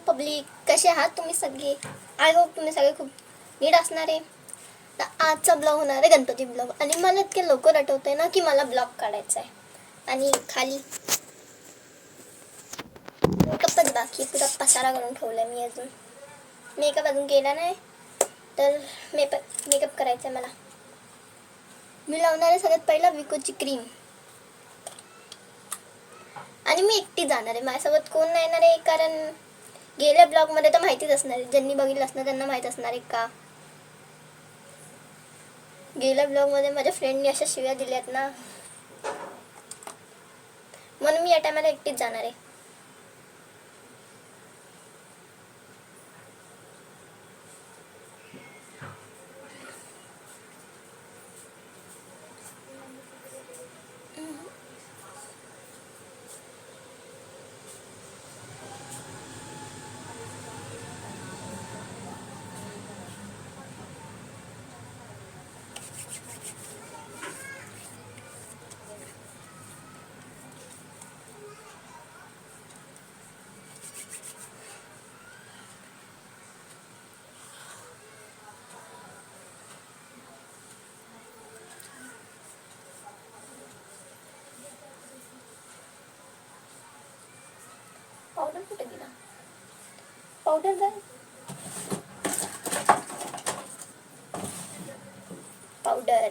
Public, कसे आहात तुम्ही सगळे? आय होप तुम्ही सगळे खूप नीट असणार आहे. तर आजचा ब्लॉग होणार आहे गणपती ब्लॉग. आणि मला इतके लवकर आठवतंय ना की मला ब्लॉग काढायचा आहे. आणि खाली मेकअपच बाकी, पुरा पसारा करून ठेवला मी. अजून मेकअप अजून केला नाही, तर मेकअप करायचा आहे मला. मी लावणार आहे सगळ्यात पहिला विकोची क्रीम. आणि मी एकटी जाणार आहे, माझ्यासोबत कोण नाही येणार आहे. कारण गेल्या ब्लॉगमध्ये तर माहितीच असणार आहे, ज्यांनी बघितलं असणार त्यांना माहीत असणार आहे का. गेल्या ब्लॉगमध्ये माझ्या फ्रेंडनी अशा शिव्या दिल्यात ना, म्हणून मी या टायमाला एकटीच जाणार आहे. पावडर कुठे गेला? पावडर जाय, पावडर.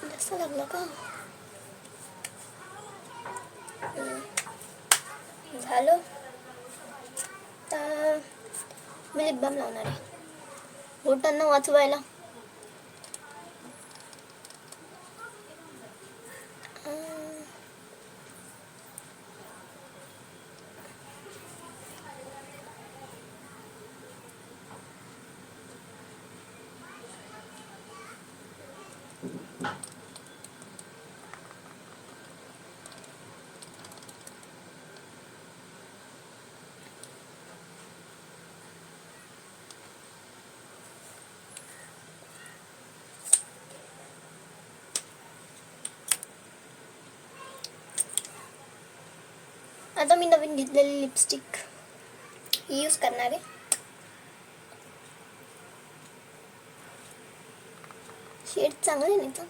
जास्त लागलं का? झालं. तर मी लिप बाम लावणार आहे बोटांना वाचवायला. आता मी नवीन घेतलेली लिपस्टिक यूज करणार आहे. शेड चांगले नाही तर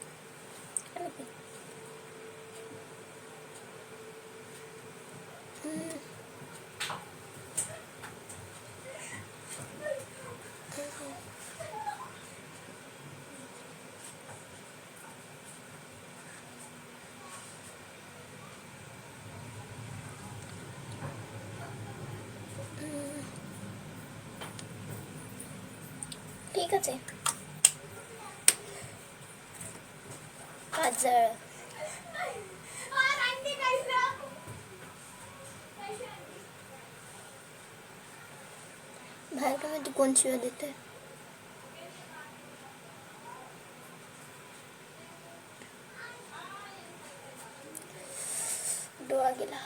ठीकच आहे. काजळ, बाहेर का माहिती कोण शिव्या देते. डोळा गेला.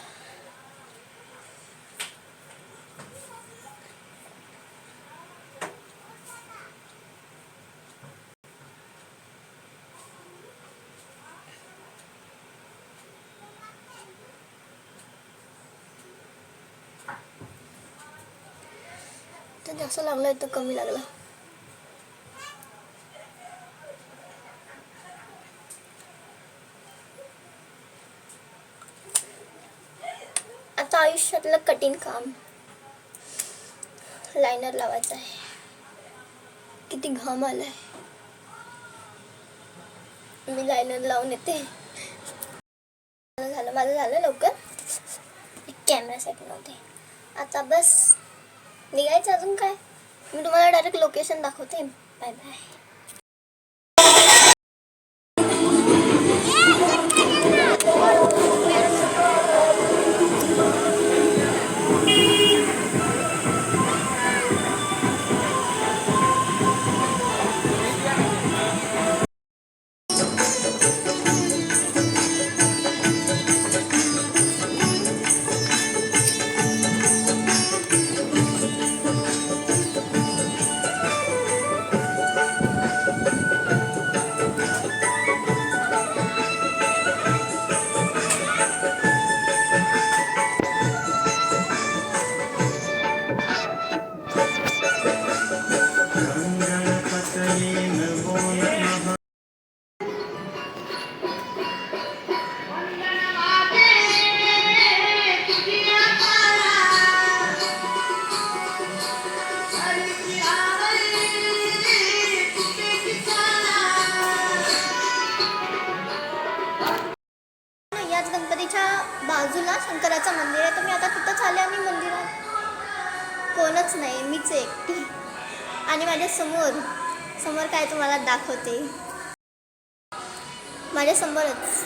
तर जास्त लागलाय तर कमी लागला. आता आयुष्यातलं कठीण काम लायनर लावायचं आहे. किती घाम आलाय. मी लायनर लावून येते. माझं झालं लवकर. कॅमेरासाठी नव्हते. आता बस निघायचं. अजून काय, मी तुम्हाला डायरेक्ट लोकेशन दाखवते. Bye bye. कोणच नाही, मीच एकटी. आणि माझ्या समोर समोर काय तुम्हाला दाखवते, माझ्या समोरच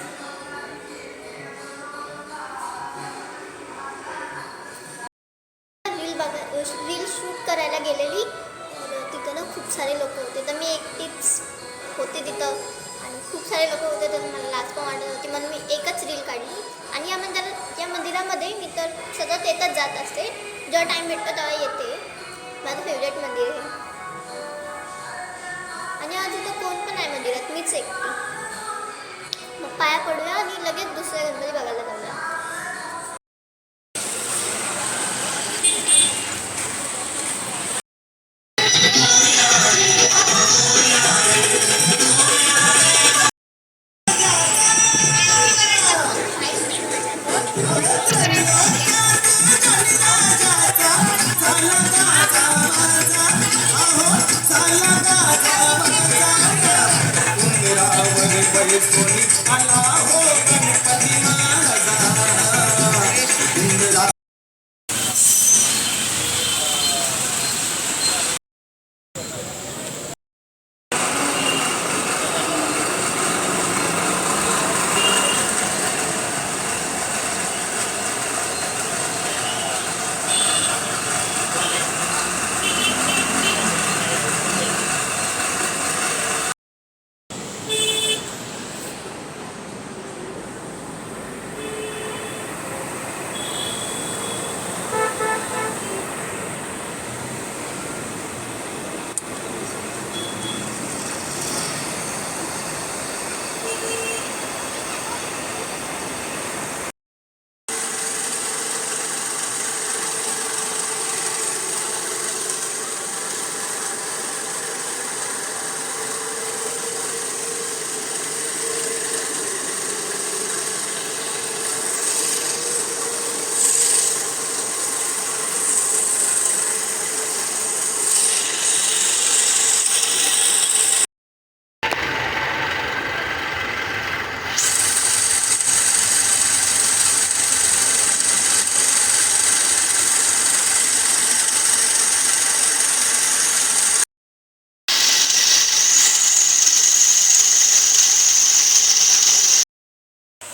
रील शूट करायला गेलेली. तिथं ना खूप सारे लोक होते, तर मी एकटीच होते तिथं आणि खूप सारे लोक होते, तर मला लाज पण वाटत होती, म्हणून मी एकच रील काढली. आणि या मंदिरामध्ये मी तर सतत येतच जात असते, जेव्हा टाईम भेटतो तेव्हा येते. माझं फेवरेट मंदिर आहे. आणि आज इथं कोण पण आहे मंदिरात, मीच एकटी. मग पाया पडूया आणि लगेच दुसऱ्या गणपती बघायला जाऊया.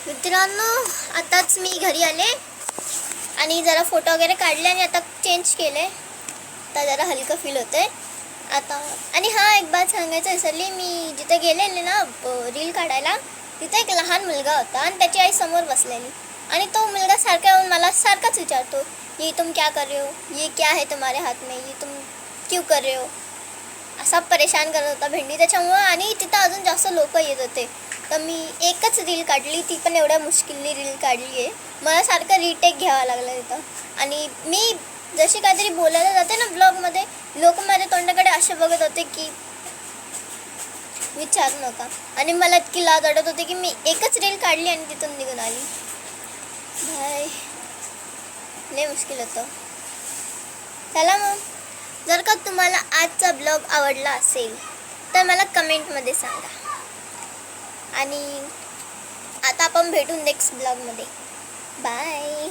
मित्रांनो, आताच मी घरी आले आणि जरा फोटो वगैरे काढले आणि आता चेंज केले. आता जरा हलकं फील होतंय आता. आणि हा एक बात सांगायचं विसरली, मी जिथे गेलेले ना रील काढायला, तिथे एक लहान मुलगा होता आणि त्याची आई समोर बसलेली. आणि तो मुलगा सारखा येऊन मला सारखाच विचारतो, ये तुम क्या कर रहे हो, ये क्या है तुम्हारे हाथ में, ये तुम क्यों कर रहे हो, असा परेशान करत होता भेंडी त्याच्यामुळं. आणि तिथं अजून जास्त लोक येत होते, तर मी एकच रील काढली, ती पण एवढ्या मुश्किलने रील काढली आहे. मला सारखं रिटेक घ्यावं लागलं तिथं. आणि मी जशी काहीतरी बोलायला जाते ना ब्लॉगमध्ये, लोक माझ्या तोंडाकडे असे बघत होते की विचारू नका. आणि मला इतकी लाज वाटत होती की मी एकच रील काढली आणि तिथून निघून आली. भाई लय मुश्किल होतं. चला मग, जर का तुम्हाला आजचा ब्लॉग आवडला असेल तर मला कमेंटमध्ये सांगा. आणि आता आपण भेटू नेक्स्ट ब्लॉगमध्ये. बाय.